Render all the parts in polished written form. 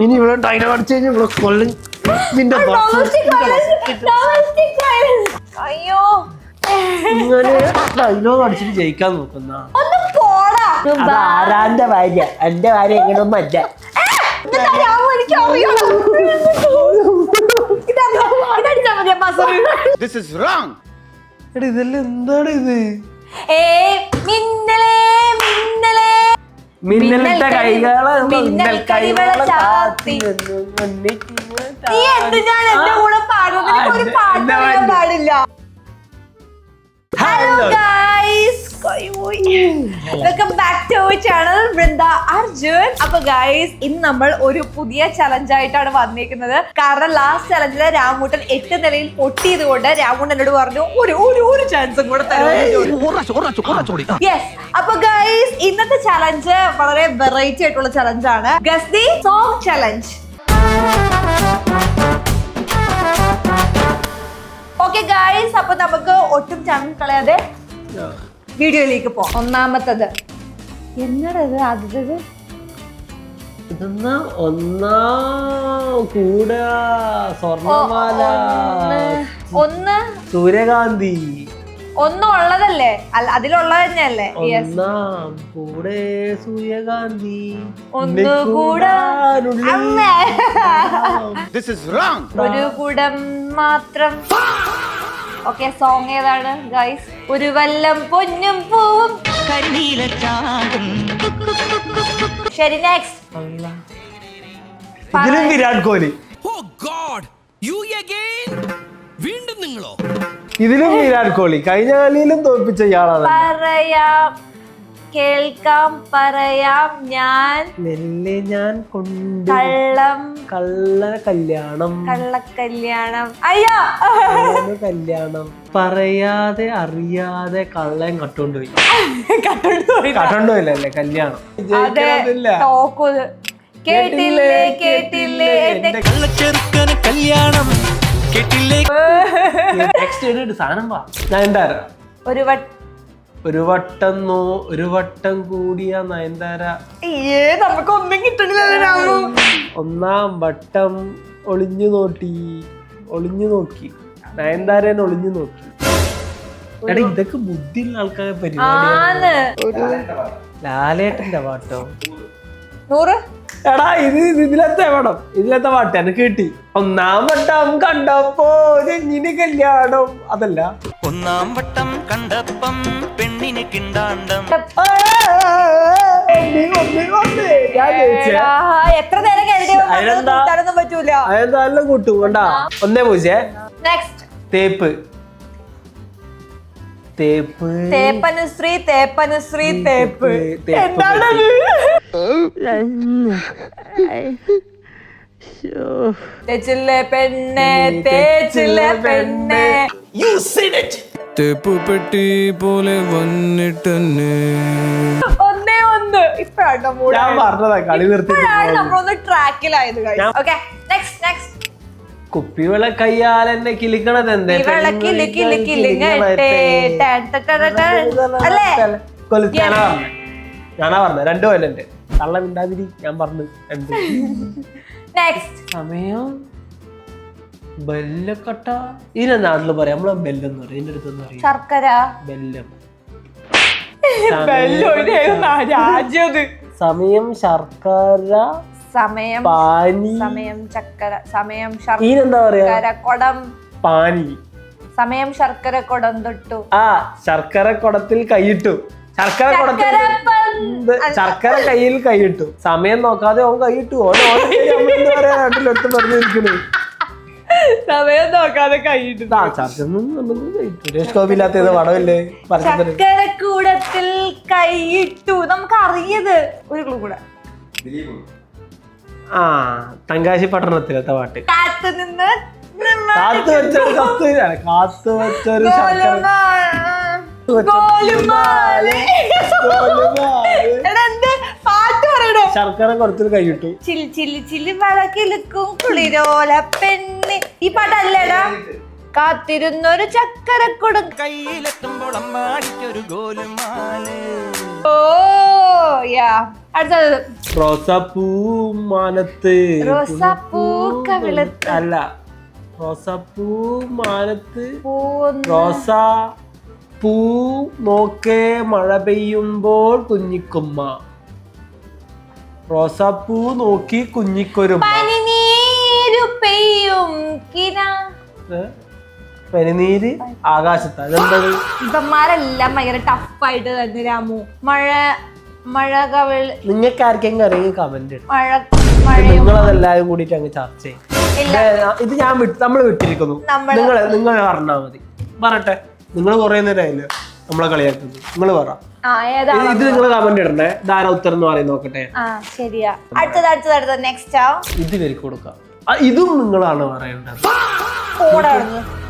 ഇനി ഇവിടെ ഡയലോഗ് അടിച്ചു കഴിഞ്ഞാൽ ഇവിടെ കൊല്ലും. അയ്യോ ഇങ്ങനെ ഡയലോഗ് അടിച്ചിട്ട് ജയിക്കാൻ നോക്കുന്ന ആരാന്റെ ഭാര്യ എന്റെ ഭാര്യ എങ്ങനെയൊന്നും അല്ല. ഇതെല്ലാം എന്താണ് ഇത്? മിന്നലിട്ട കൈകളെ മിന്നൽ കൈകളെ ചാത്തി നീ എന്തിനാ എന്റെ കൂടെ പാടുന്നത്? ഒരു പാട്ട് പറയാൻ പാടില്ല. Hello guys, welcome back to our channel Vrinda Arjun. അപ്പൊ ഗൈസ്, ഇന്ന് നമ്മൾ ഒരു പുതിയ ചലഞ്ച് ആയിട്ടാണ് വന്നിരിക്കുന്നത്. കാരണം ലാസ്റ്റ് ചലഞ്ചില് രാമൂട്ടൻ 8 നിലയിൽ പൊട്ടിയത് കൊണ്ട് രാമൂട്ടൻ എന്നോട് പറഞ്ഞു ഒരു ചാൻസും കൂടെ തരുമോ. യെസ്. അപ്പൊ ഗൈസ്, ഇന്നത്തെ ചലഞ്ച് വളരെ വെറൈറ്റി ആയിട്ടുള്ള ചലഞ്ച് ആണ്. Guess the song challenge. Okay guys, അപ്പൊ നമുക്ക് ഒട്ടും ചാൻസ് കളയാതെ വീഡിയോയിലേക്ക് പോ. ഒന്നാമത്തത് എന്നടത് ആദ്യത്തത് ഇതെന്നാ ഒന്നാ കൂടെ സ്വർണ്ണമാല ഒന്ന് സൂര്യകാന്തി ഒന്നും ഉള്ളതല്ലേ? അതിലുള്ളത് തന്നെയല്ലേ? ഒന്നാം കൂടെ സൂര്യകാന്തി ഒരു കൂടം മാത്രം. ഓക്കെ, സോങ് ഏതാണ് ഗൈസ്? ഒരു വല്ലം പൊന്നും പൂവും. ശരി, നെക്സ്റ്റ്. ഇതിലും വിരാട് കോഹ്ലി. ഇതിലും വിരാട് കോഹ്ലി. കഴിഞ്ഞ കളിയിലും തോൽപ്പിച്ച ഇയാളാണ്. പറയാം കേൾക്കാം പറയാം ഞാൻ ഞാൻ കൊണ്ട് കല്യാണം കള്ളക്കല്യാണം. അയ്യോ, കല്യാണം പറയാതെ അറിയാതെ കള്ളൻ കട്ടോണ്ടുപോയി. കട്ടോണ്ടുപോയില്ലേ കല്യാണം? കേട്ടില്ലേ കേട്ടില്ലേ കല്യാണം കേട്ടില്ലേ? നെക്സ്റ്റ് സാധനം വാ. നയൻതാര. ഒരു വട്ടം കൂടിയ നയൻതാര. നമുക്ക് ഒന്നും കിട്ടണില്ലല്ലോ. ഒന്നാം വട്ടം ഒളിഞ്ഞു നോക്കി നയൻതാരനെ ഒളിഞ്ഞു നോക്കി. എടാ, ഇതൊക്കെ ബുദ്ധിയുള്ള ആൾക്കാരെ പരിപാടിയാണ്. ലാലേട്ടന്റെ പാട്ടോ? 100. എടാ, ഇതിലത്തെ പാട്ട് എനിക്ക് കിട്ടി. ഒന്നാം വട്ടം കണ്ടപ്പോ രഞ്ജിനി കല്യാണം. അതല്ല. ഒന്നാം വട്ടം കണ്ടപ്പം പെണ്ണിന് കിണ്ടാണ്ടം. എത്ര നേരം കഴിഞ്ഞൊന്നും പറ്റൂല. അതെന്തായാലും കൂട്ടും കൊണ്ടാ. 1-0. നെക്സ്റ്റ്. തേപ്പ്. തേപ്പനുശ്രീ തേപ്പ്. എന്താണ് തേച്ചില്ലേ പെണ്ണെ തേച്ചില്ലേ പെണ്ണെ. തേപ്പ് പെട്ടി പോലെ വന്നിട്ടെന്നെ. 1-1. ഇപ്പഴാണ് ഞാൻ പറഞ്ഞതാ കളി നിർത്തി. നമ്മളൊന്ന് ട്രാക്കിലായത്. Okay, next. കുപ്പിവിള കയ്യാൽ എന്നെ കിളിക്കണത് എന്തേ? ഞാനാ പറഞ്ഞ 2 കൊല്ലന്റെ കള്ള മിണ്ടാതിരി. ഞാൻ പറഞ്ഞു 2. സമയം ബെല്ലക്കട്ട. ഇതിനെ നാട്ടില് പറയാം. നമ്മളെ ബെല്ലെന്ന് പറയും. ഇതിന്റെ അടുത്തൊന്നും അറിയാം. ശർക്കര. ബെല്ലം. സമയം ശർക്കര. സമയം പാനി. സമയം ചക്കര. സമയം എന്താ പറയാ? കൊടം. പാനി. സമയം ശർക്കര കൊടം തൊട്ടു. ശർക്കര കുടത്തിൽ കൈയിട്ടു. ശർക്കര കയ്യിൽ കൈയിട്ടു. സമയം നോക്കാതെ ഓൻ കൈയിട്ടു. നാട്ടിലെടുത്ത് പറഞ്ഞിരിക്കണേ. സമയം നോക്കാതെ കൈയിട്ടു. സുരേഷ് ഗോപിയില്ലാത്ത പടമില്ലേ? ശർക്കരക്കൂടത്തിൽ കൈയിട്ടു. നമുക്ക് അറിയത് ഒരു ക്ലൂ കൂടെ. തങ്കാശി പട്ടണത്തിലത്തെ പാട്ട്. കാത്തുനിന്ന് കാത്തു വെച്ചൊരു ശർക്കര കുറത്തിൽ കൈയിട്ടു. ചില്ലി വളക്കിലുക്കും കുളിരോല പെണ്ണ്. ഈ പാട്ടല്ലേടാ? കാത്തിരുന്നൊരു ചക്കരക്കുടം കയ്യിലെത്തുമ്പോൾ അമ്മാടിക്കൊരു ഗോലുമാല. ഓ യാ, അടുത്തത് റോസാപ്പൂ മാനത്ത് റോസാപ്പൂ കവിളത്ത് അല്ല റോസാപ്പൂ മാനത്ത് പൂന്ന് റോസാ പൂ നോക്കേ മഴ പെയ്യുമ്പോൾ കുഞ്ഞിക്കുമ്മ റോസാപ്പൂ നോക്കി കുഞ്ഞിക്കൊരുമ്മ പനിനീരു പെയ്യും കിന. പനിനീര് ആകാശത്ത് അതെന്തത് ഇവന്മാരെല്ലാം ഭയങ്കര ടഫായിട്ട് തന്നെ രാമു. മഴ കവിൾ നിങ്ങൾക്ക് ആർക്കെങ്കിലും അറിയെങ്കിൽ കമന്റ് മഴ മഴയും നിങ്ങളതെല്ലാരും കൂടിയിട്ട് അങ്ങ് ചർച്ച ചെയ്യും. ഇത് ഞാൻ നമ്മൾ വിട്ടിരിക്കുന്നു. നിങ്ങൾ പറഞ്ഞാൽ മതി. പറട്ടെ, നിങ്ങൾ കുറെ നേരമായില്ലേ നമ്മളെ കളിയാക്കുന്നു. നിങ്ങൾ പറ, ഇത് നിങ്ങൾ കമന്റ് ഇടണ്ടേ. ധാരാ ഉത്തരം എന്ന് പറയും നോക്കട്ടെ. ശരിയാ. അടുത്തത് നെക്സ്റ്റ് ഇത് വരിക്ക് കൊടുക്കാം. ഇതും നിങ്ങളാണ് പറയേണ്ടത്.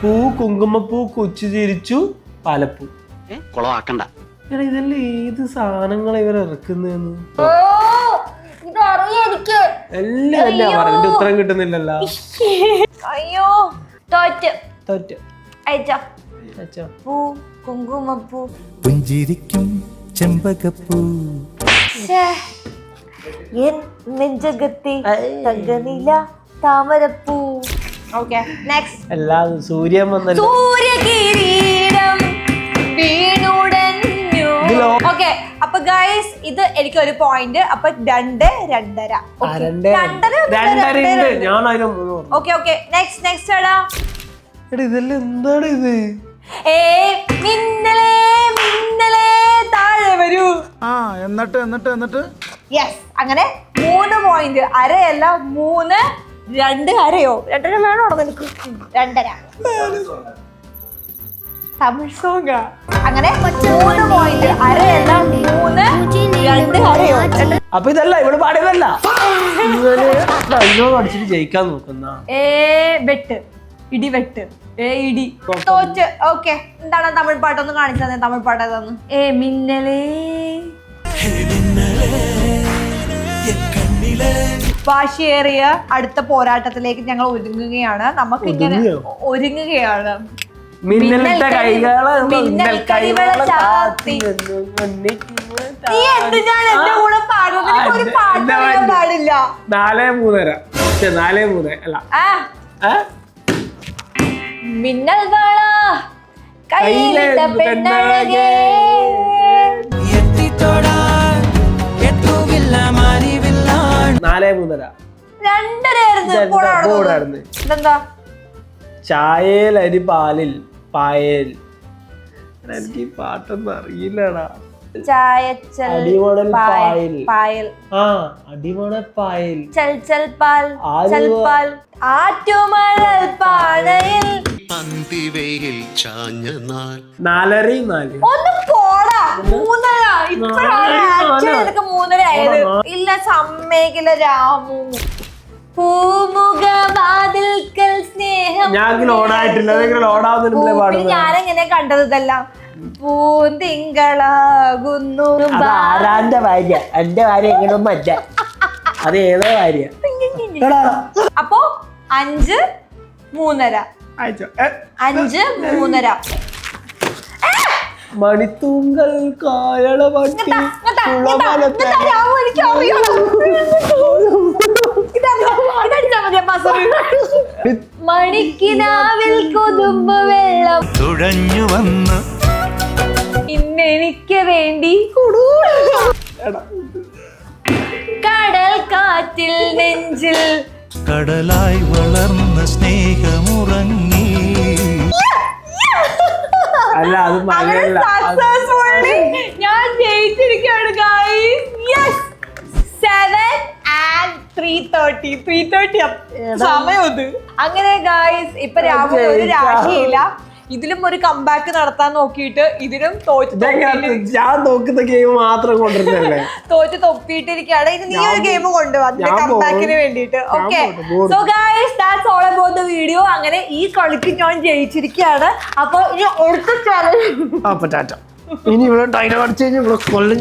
പൂ കുങ്കുമപ്പൂ കൊച്ചു ചിരിച്ചു പാലപ്പൂ. കുളവാക്കണ്ട. എടാ ഇതല്ലേ ഏത് സാധനങ്ങളെ ഇവർ ഇറക്കുന്നതെന്ന് എല്ലാം തന്നെയാ പറഞ്ഞ ഉത്തരം കിട്ടുന്നില്ലല്ലോ. അയ്യോ തോറ്റ് തോറ്റ് അയച്ചോ. അച്ഛാ പൂ കുങ്കുമപ്പൂ പുഞ്ചിരിക്കും ചെമ്പകപ്പൂ നെഞ്ചകത്തി തങ്കനില താമരപ്പൂ. Okay next. എല്ലാം സൂര്യൻ വന്നല്ലോ. സൂര്യകിരീടം വീണുടഞ്ഞു. ഓക്കെ അപ്പൊ ഗൈസ് ഇത് എനിക്ക് ഒരു പോയിന്റ്. അപ്പൊ 2 2.5. ഞാൻ അതിന് 3. ഓക്കെ നെക്സ്റ്റ് എടാ. എടാ ഇതെല്ലാം എന്താണ് ഇത്? മിന്നലേ മിന്നലേ താഴെ വരൂ. എന്നിട്ട് യെസ് അങ്ങനെ 3 പോയിന്റ്. അരയല്ല 3 2 അരയോ 2.5 വേണോ നിനക്ക്? 2.5 തമിഴ് സോങ്. അങ്ങനെ 3 പോയിന്റ്. അരയല്ല 3 2 അരയോ. അപ്പൊ ഇതല്ല ഇവിടെ പാടിയതല്ല. ഇങ്ങനെ അടിച്ചിട്ട് ജയിക്കാൻ നോക്കുന്ന വെട്ട് ഇടിവെട്ട് ഇടി. തോറ്റ്. ഓക്കെ എന്താണ് തമിഴ് പാട്ടൊന്ന് കാണിച്ചു തന്നെ. തമിഴ് പാട്ട് ഏതാന്ന്? മിന്നലേ വാശിയേറിയ അടുത്ത പോരാട്ടത്തിലേക്ക് ഞങ്ങൾ ഒരുങ്ങുകയാണ്. നമുക്ക് ഇങ്ങനെ ഒരുങ്ങുകയാണ്. മിന്നലിട്ട കൈകള് മിന്നൽ കൈകള് ചാർത്തി. നീ എന്തിനാണ് എന്റെ കൂടെ പാടുന്നത്? നിനക്ക് ഒരു പാട്ട് അറിയാൻ പാടില്ല. 4:3 4:3 അല്ല മിന്നൽ വള കയ്യിലിട്ട പെണ്ണഴകേ. 4:3 2.5 ഇതെന്താ? ചായേൽ അരി പാലിൽ പായേൽ. എനിക്ക് ഈ പാട്ടൊന്നും അറിയില്ലടാ. അടിമണൽ പായൽ അടിമണൽ പായൽ ചൽ പാൽ ചൽപാൽ ആറ്റുമണൽ പാടയിൽ പന്തിവയിൽ ചാഞ്ഞ നാൾ 4:4 ഒന്ന് പോടാ. 3.5 ഇപ്പഴാണ് ആക്ച്വലി നിനക്ക് 3.5 ആയത്. ഇല്ല സമ്മേക്കില്ല രാമു. പൂമുഖവാതിൽക്കൽ സ്നേഹം. ഞാൻ ലോഡായിട്ടില്ല. ലോഡാവുന്നതിന് പാടുന്നത് ഞാനെങ്ങനെ കണ്ടത് ഇതെല്ലാം? പൂന്തിങ്കളാകുന്നു. ആരാന്റെ ഭാര്യ? എന്റെ ഭാര്യ എങ്ങനെയൊന്നും അല്ല. അത് ഏതോ ഭാര്യ. അപ്പൊ 5 3.5 5 3.5 മണിത്തൂങ്കൽ കായള വട്ടി മണിക്കിനാവിൽ കൊതുമ്പ് വെള്ളം തുഴഞ്ഞു വന്ന് ഇന്നെനിക്ക് വേണ്ടി കടൽ കാറ്റിൽ നെഞ്ചിൽ കടലായി വളർന്ന സ്നേഹമുറങ്ങി. അല്ല അത് മലയല്ല. ഞാൻ ജയിച്ചിരിക്കുകയാണ് ഗൈസ്. യെസ് 7 and 3:30 സമയം ഇത്. അങ്ങനെ ഗൈസ് ഇപ്പൊ രാമു ഒരു രാശിയില്ല. ഇതിലും ഒരു കംബാക്ക് നടത്താൻ നോക്കിയിട്ട് ഇതിലും ഞാൻ നോക്കുന്ന ഗെയിം മാത്രം കൊണ്ടുവരുന്നല്ലേ. തോറ്റ് തൊപ്പിയിട്ടിരിക്കുകയാണ്. ഇത് നീ ഒരു ഗെയിം കൊണ്ടുവന്നു കംബാക്കിന് വേണ്ടിട്ട്. Okay so guys that's all about the video. അങ്ങനെ ഈ കളിക്ക് ഞാൻ ജയിച്ചിരിക്കുകയാണ്. അപ്പൊ ഇനി അടുത്ത ചാലഞ്ച് ഇനി ഇവിടെ ഡൈനോ അടിച്ചു കഴിഞ്ഞാൽ ഇവിടെ കൊല്ലം.